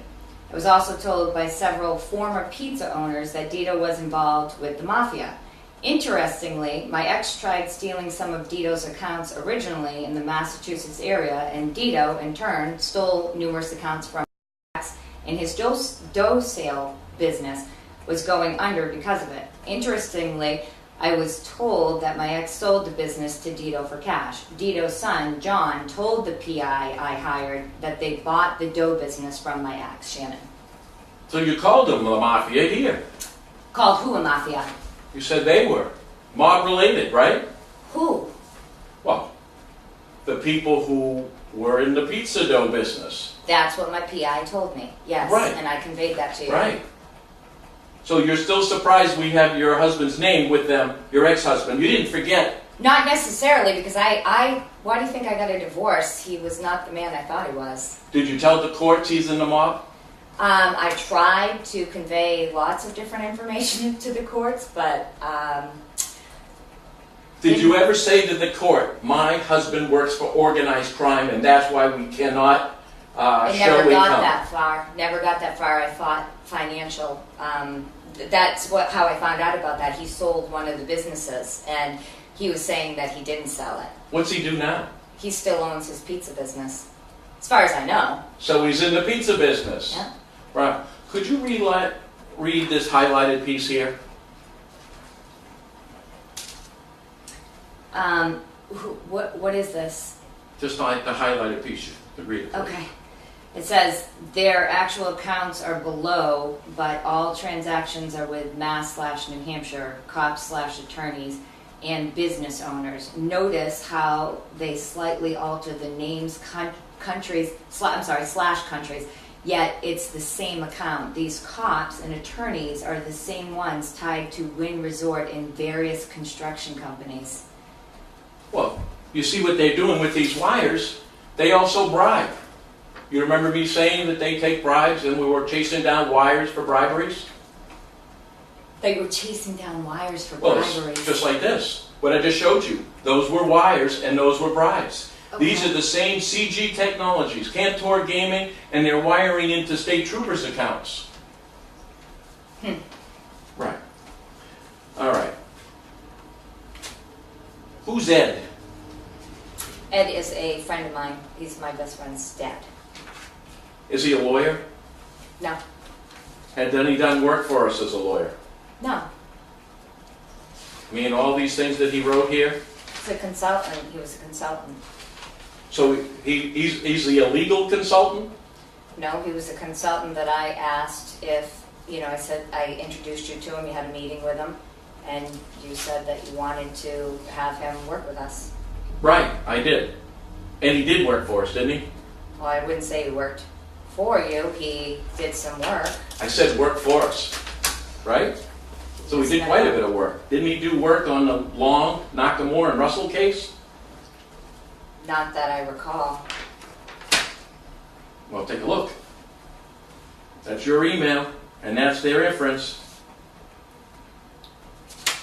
I was also told by several former pizza owners that Dito was involved with the mafia. Interestingly, my ex tried stealing some of Dito's accounts originally in the Massachusetts area, and Dito, in turn, stole numerous accounts from ex, and his dough sale business was going under because of it. Interestingly, I was told that my ex sold the business to Dito for cash. Dito's son, John, told the PI I hired that they bought the dough business from my ex, Shannon. so you called them the mafia here. Called who a mafia? You said they were mob-related, right? Who? Well, the people who were in the pizza dough business. That's what my PI told me, yes. Right. And I conveyed that to you. Right. So you're still surprised we have your husband's name with them, your ex-husband. You didn't forget. Not necessarily, because why do you think I got a divorce? He was not the man I thought he was. Did you tell the courts he's in the mob? I tried to convey lots of different information to the courts, but Did you ever say to the court, my husband works for organized crime and that's why we cannot I show never got income? that far. Never got that far. I thought financial. That's how I found out about that. He sold one of the businesses, and he was saying that he didn't sell it. What's he do now? He still owns his pizza business, as far as I know. So he's in the pizza business. Yeah. Right. Could you read this highlighted piece here? What is this? Just like the highlighted piece. You could read it. Okay. It says their actual accounts are below, but all transactions are with Mass/New Hampshire, cops/attorneys, and business owners. Notice how they slightly alter the names, countries, slash countries, yet it's the same account. These cops and attorneys are the same ones tied to Wynn Resort and various construction companies. Well, you see what they're doing with these wires. They also bribe. You remember me saying that they take bribes and we were chasing down wires for briberies? They were chasing down wires for Well, it's briberies. just like this. What I just showed you. Those were wires and those were bribes. Okay. These are the same CG technologies, Cantor Gaming, and they're wiring into state troopers' accounts. Right. All right. Who's Ed? Ed is a friend of mine. He's my best friend's dad. Is he a lawyer? No. Had then he done work for us as a lawyer? No. I mean, all these things that he wrote here? He's a consultant. He was a consultant. So he's the illegal consultant? No, he was a consultant that I asked if, I said, I introduced you to him, you had a meeting with him, and you said that you wanted to have him work with us. Right, I did. And he did work for us, didn't he? Well, I wouldn't say he worked for you. He did some work. I said work for us, right? So he did quite a bit of work. Didn't he do work on the Long, Nakamura, and Russell case? Not that I recall. Well, take a look. That's your email, and that's their inference.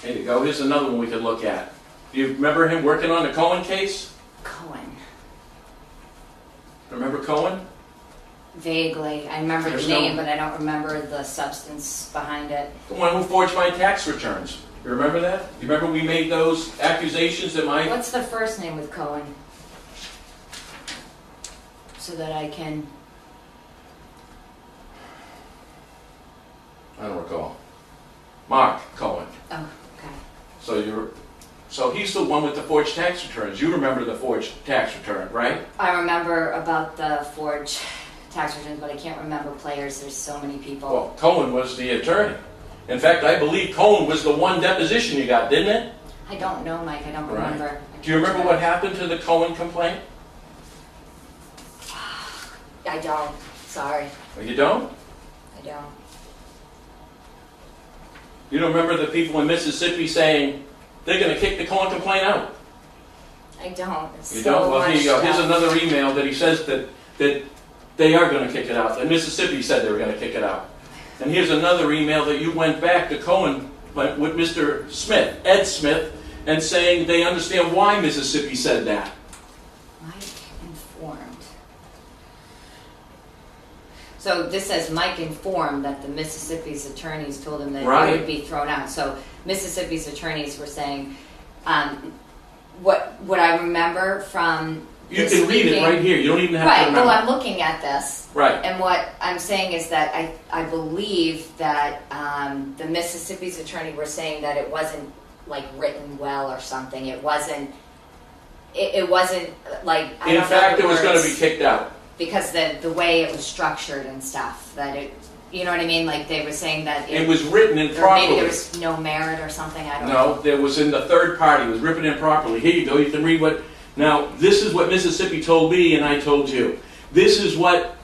There you go. Here's another one we could look at. Do you remember him working on the Cohen case? Cohen. Remember Cohen? Vaguely. I remember There's the name, no- but I don't remember the substance behind it. The one who forged my tax returns. You remember that? You remember we made those accusations that my... What's the first name with Cohen? So that I can... I don't recall. Mark Cohen. Oh, okay. So he's the one with the forged tax returns. You remember the forged tax return, right? I remember about the forged tax returns, but I can't remember players. There's so many people. Well, Cohen was the attorney. In fact, I believe Cohen was the one deposition you got, didn't it? I don't know, Mike, I don't Right. remember. Do you remember what happened to the Cohen complaint? I don't, sorry, Well, you don't? I don't. You don't remember the people in Mississippi saying they're going to kick the Cohen complaint out? I don't. It's You so don't? Well, here you go. much Here's stuff. another email that he says that they are going to kick it out. And Mississippi said they were going to kick it out. And here's another email that you went back to Cohen with Mr. Smith, Ed Smith, and saying they understand why Mississippi said that. Mike informed. So this says Mike informed that the Mississippi's attorneys told him that Right. it would be thrown out. So Mississippi's attorneys were saying, what I remember from You the can read it speaking- right here. You don't even have to Right, remember. well, I'm looking at this. Right. And what I'm saying is that I believe that the Mississippi's attorney were saying that it wasn't like written well or something. It wasn't like, I In don't know fact, the it was going to be words, kicked out. because the way it was structured and stuff, that it, you know what I mean? Like they were saying that It was written or maybe improperly. there was no merit or something, I don't know. No, there was in the third party. It was written improperly. Here you go. You can read what. Now, this is what Mississippi told me, and I told you. This is what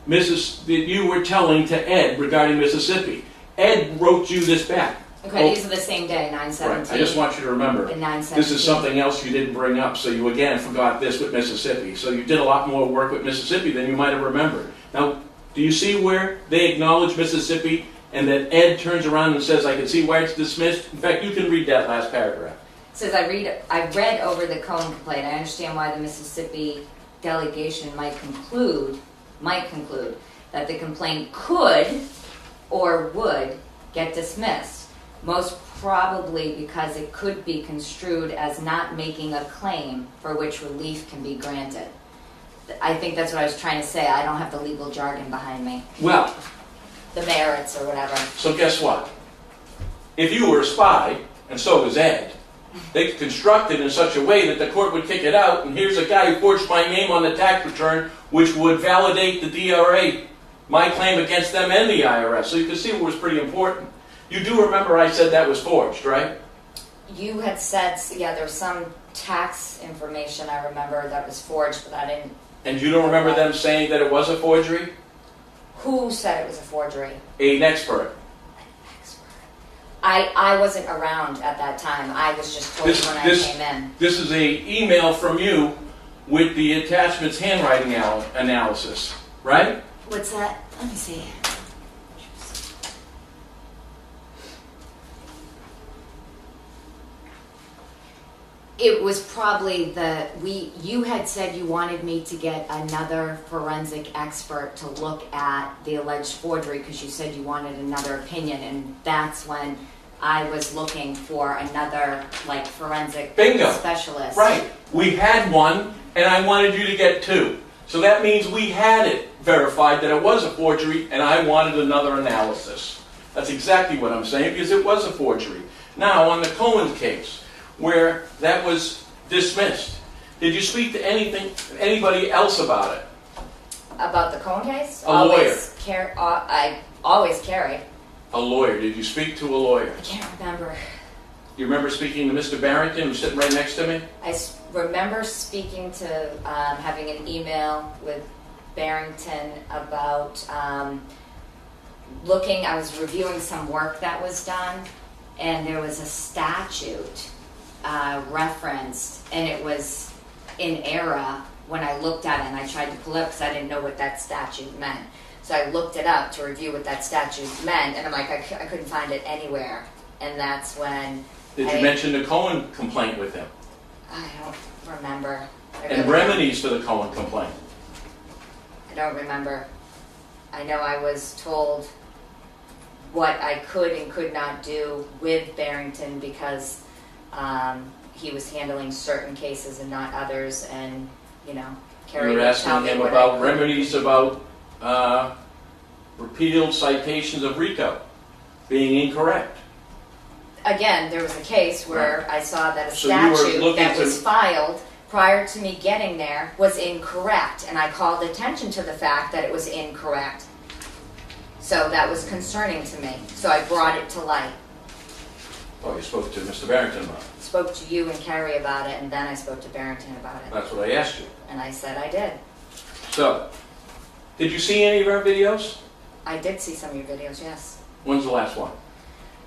that you were telling to Ed regarding Mississippi. Ed wrote you this back. Okay, Oh, these are the same day, 9/17. right. I just want you to remember. And 9/17. This is something else you didn't bring up, so you again forgot this with Mississippi. So you did a lot more work with Mississippi than you might have remembered. Now, do you see where they acknowledge Mississippi and that Ed turns around and says, I can see why it's dismissed? In fact, you can read that last paragraph. It says, I read over the Cohen complaint. I understand why the Mississippi delegation might conclude that the complaint could or would get dismissed. Most probably because it could be construed as not making a claim for which relief can be granted. I think that's what I was trying to say. I don't have the legal jargon behind me. Well, The merits or whatever. so guess what? If you were a spy, and so was Ed, they constructed in such a way that the court would kick it out, and here's a guy who forged my name on the tax return, which would validate the DRA, my claim against them and the IRS. So you can see it was pretty important. You do remember I said that was forged, right? You had said, yeah, there was some tax information I remember that was forged, but I didn't. And you don't remember them saying that it was a forgery? Who said it was a forgery? An expert. I wasn't around at that time. I was just told when I came in. This is a email from you with the attachment's handwriting analysis, right? What's that? Let me see. It was probably you had said you wanted me to get another forensic expert to look at the alleged forgery because you said you wanted another opinion, and that's when I was looking for another forensic Bingo. specialist. Right. We had one, and I wanted you to get two. So that means we had it verified that it was a forgery, and I wanted another analysis. That's exactly what I'm saying, because it was a forgery. Now, on the Cohen case, where that was dismissed, did you speak to anybody else about it? About the Cohen case? A lawyer. I always carry. A lawyer. Did you speak to a lawyer? I can't remember. You remember speaking to Mr. Barrington, who's sitting right next to me? I remember speaking to, having an email with Barrington about I was reviewing some work that was done, and there was a statute referenced, and it was in error when I looked at it, and I tried to pull it up because I didn't know what that statute meant. So I looked it up to review what that statute meant, and I'm like, I couldn't find it anywhere. And that's when Did you mention the Cohen complaint with him? I don't remember. And remedies for the Cohen complaint? I don't remember. I know I was told what I could and could not do with Barrington because he was handling certain cases and not others, and Carrie You were would tell asking me him what about I could. remedies about repealed citations of RICO being incorrect. Again, there was a case where I saw that a So you were statute looking that to- was filed prior to me getting there was incorrect, and I called attention to the fact that it was incorrect. So that was concerning to me. So I brought it to light. Oh, you spoke to Mr. Barrington about it. Spoke to you and Carrie about it, and then I spoke to Barrington about it. That's what I asked you. And I said I did. So, did you see any of our videos? I did see some of your videos, yes. When's the last one?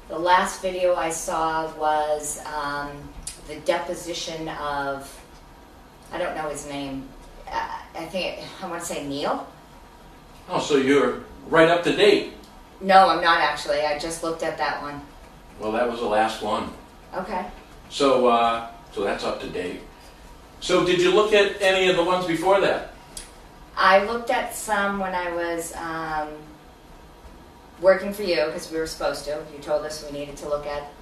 The last video I saw was the deposition of, I don't know his name, I want to say Neil? Oh, so you're right up to date. No, I'm not actually. I just looked at that one. Well, that was the last one. Okay. So, so that's up to date. So did you look at any of the ones before that? I looked at some when I was working for you, because we were supposed to. You told us we needed to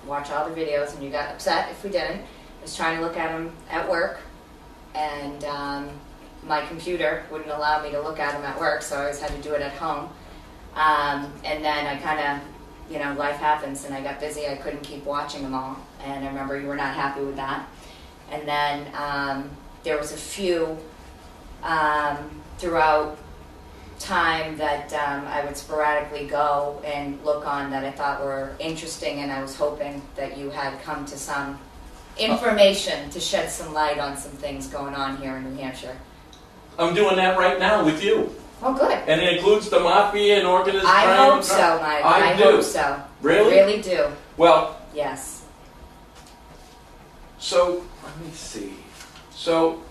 watch all the videos, and you got upset if we didn't. I was trying to look at them at work, and my computer wouldn't allow me to look at them at work, so I always had to do it at home. And then I kind of, life happens, and I got busy. I couldn't keep watching them all, and I remember you were not happy with that. And then there was a few throughout time that I would sporadically go and look on that I thought were interesting, and I was hoping that you had come to some information to shed some light on some things going on here in New Hampshire. I'm doing that right now with you. Oh, good. And it includes the mafia and organized crime. I hope so, Mike. I hope so. Really? I really do. Well, Yes. so, let me see. So,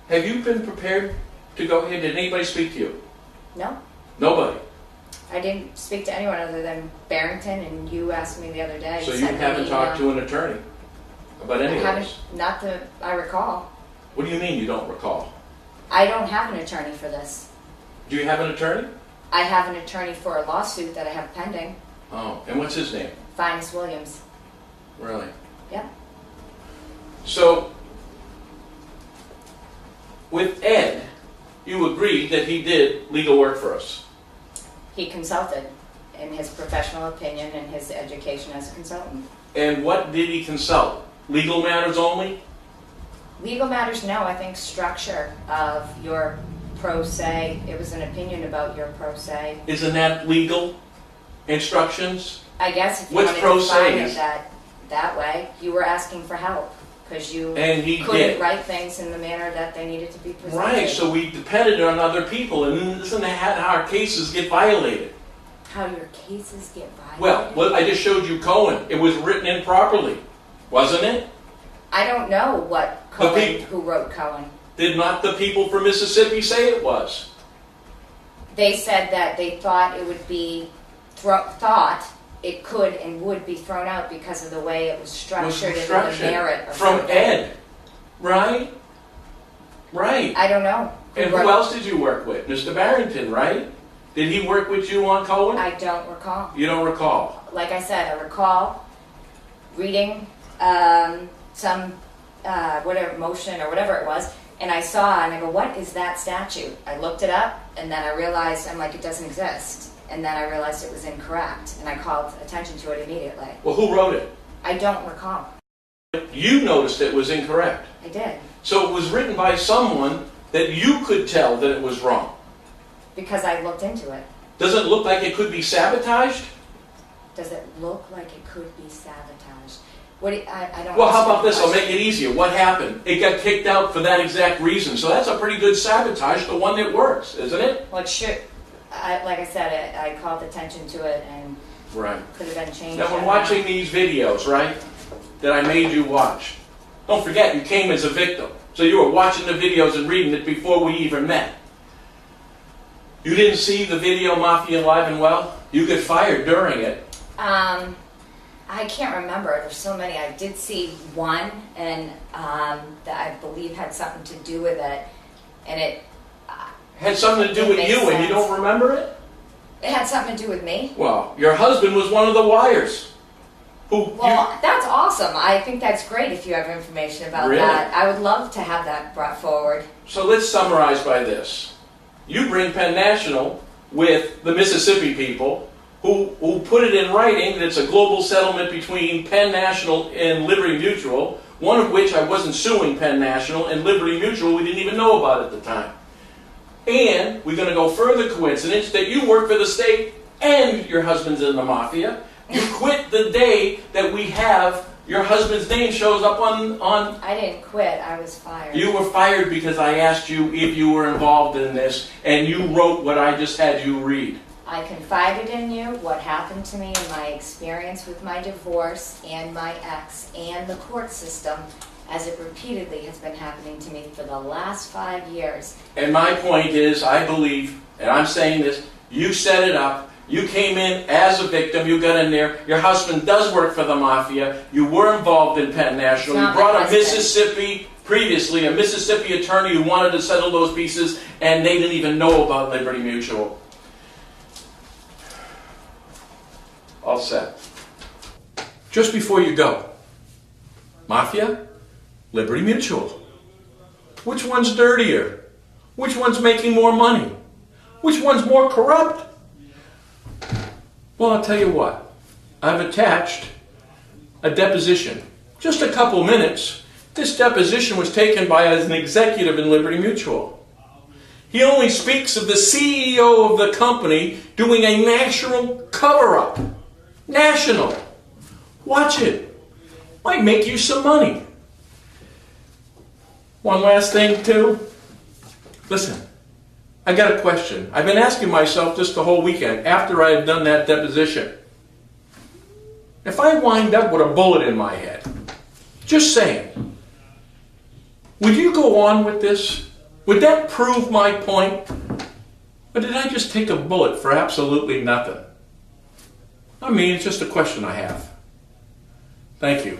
have you been prepared to go ahead? Did anybody speak to you? No? Nobody. I didn't speak to anyone other than Barrington, and you asked me the other day. So you haven't talked to an attorney about any of this? Not that I recall. What do you mean you don't recall? I don't have an attorney for this. Do you have an attorney? I have an attorney for a lawsuit that I have pending. Oh, and what's his name? Finus Williams. Really? Yep. So, with Ed, you agreed that he did legal work for us. He consulted in his professional opinion and his education as a consultant. And what did he consult? Legal matters only? Legal matters, no. I think structure of your pro se. It was an opinion about your pro se. Isn't that legal instructions? I guess if you What's wanted pro to define se? it that way, you were asking for help because you And he couldn't did. write things in the manner that they needed to be presented. Right, so we depended on other people, and isn't that how our cases get violated? How your cases get violated? Well, I just showed you Cohen. It was written improperly, wasn't it? I don't know what who wrote Cohen. Did not the people from Mississippi say it was? They said that they thought it would be it could and would be thrown out because of the way it was structured and the merit of from something. Ed, right? Right. I don't know. And who else did you work with? Mr. Barrington, right? Did he work with you on Cohen? I don't recall. You don't recall? Like I said, I recall reading some whatever motion or whatever it was, and I saw and I go, what is that statute? I looked it up, and then I realized, I'm like, it doesn't exist. And then I realized it was incorrect, and I called attention to it immediately. Well, who wrote it? I don't recall. You noticed it was incorrect. I did. So it was written by someone that you could tell that it was wrong. Because I looked into it. Does it look like it could be sabotaged? Does it look like it could be sabotaged? I don't. Well, how about understand the this? I'll make question. it easier. What happened? It got kicked out for that exact reason. So that's a pretty good sabotage, the one that works, isn't it? Well, it should. Like I said, I called attention to it, and Right. could have been changed. Now, when watching these videos, right, that I made you watch, don't forget, you came as a victim. So you were watching the videos and reading it before we even met. You didn't see the video Mafia Alive and Well? You get fired during it. I can't remember. There's so many. I did see one, and that I believe had something to do with it, and it Had something to do It with makes you and you sense. don't remember it? had something to do with me. Well, your husband was one of the wires. Well, that's awesome. I think that's great if you have information about Really? that. I would love to have that brought forward. So let's summarize by this. You bring Penn National with the Mississippi people who put it in writing that it's a global settlement between Penn National and Liberty Mutual, one of which I wasn't suing Penn National, and Liberty Mutual we didn't even know about at the time. And we're going to go further coincidence that you work for the state and your husband's in the mafia. You quit the day that we have your husband's name shows up on... I didn't quit, I was fired. You were fired because I asked you if you were involved in this, and you wrote what I just had you read. I confided in you what happened to me in my experience with my divorce and my ex and the court system, as it repeatedly has been happening to me for the last 5 years. And my point is, I believe, and I'm saying this, you set it up. You came in as a victim, you got in there, your husband does work for the mafia, you were involved in Penn National, you Not brought my a husband. previously a Mississippi attorney who wanted to settle those pieces, and they didn't even know about Liberty Mutual. All set. Just before you go, mafia, Liberty Mutual. Which one's dirtier? Which one's making more money? Which one's more corrupt? Well, I'll tell you what. I've attached a deposition. Just a couple minutes. This deposition was taken by an executive in Liberty Mutual. He only speaks of the CEO of the company doing a national cover-up. National. Watch it. Might make you some money. One last thing, too. Listen. I got a question. I've been asking myself this the whole weekend after I had done that deposition. If I wind up with a bullet in my head, just saying, would you go on with this? Would that prove my point? Or did I just take a bullet for absolutely nothing? I mean, it's just a question I have. Thank you.